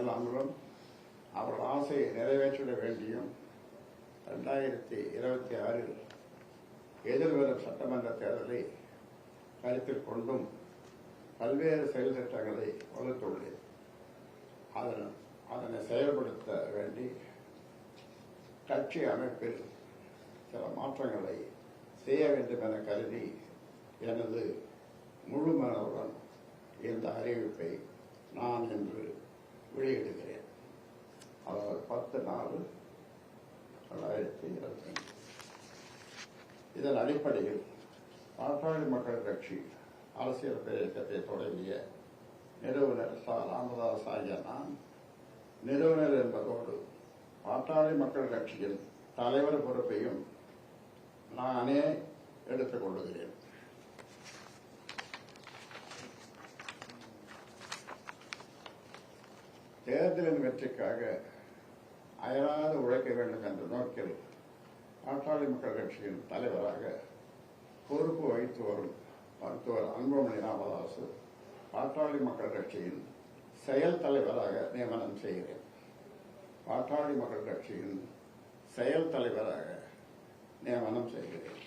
இல்லாமலும் அவர்கள் ஆசையை நிறைவேற்றிட வேண்டியும் 2026 எதிர்வரும் சட்டமன்ற தேர்தலை கருத்தில் கொண்டும் பல்வேறு செயல் திட்டங்களை வகுத்துள்ளேன். அதனை செயல்படுத்த வேண்டி கட்சி அமைப்பில் சில மாற்றங்களை செய்ய வேண்டும் என கருதி எனது முழு மனதுடன் இந்த அறிவிப்பை நான் இன்று வெளியிடுகிறேன். அதாவது 10/4/2025. இதன் அடிப்படையில் பாட்டாளி மக்கள் கட்சி அரசியல் இயக்கத்தை தொடங்கிய நிறுவனர் ராமதாஸ் ஆகிய நான் நிறுவனர் என்பதோடு பாட்டாளி மக்கள் கட்சியின் தலைவர் பொறுப்பையும் நானே எடுத்துக் கொள்ளுகிறேன். தேர்தலின் வெற்றிக்காக அயராது உழைக்க வேண்டும் என்ற நோக்கில் பாட்டாளி மக்கள் கட்சியின் தலைவராக பொறுப்பு வகித்து வரும் மருத்துவர் அன்புமணி ராமதாஸ் பாட்டாளி மக்கள் கட்சியின் செயல் தலைவராக நியமனம் செய்கிறேன். பாட்டாளி மக்கள் கட்சியின் செயல் தலைவராக நியமனம் செய்கிறேன்.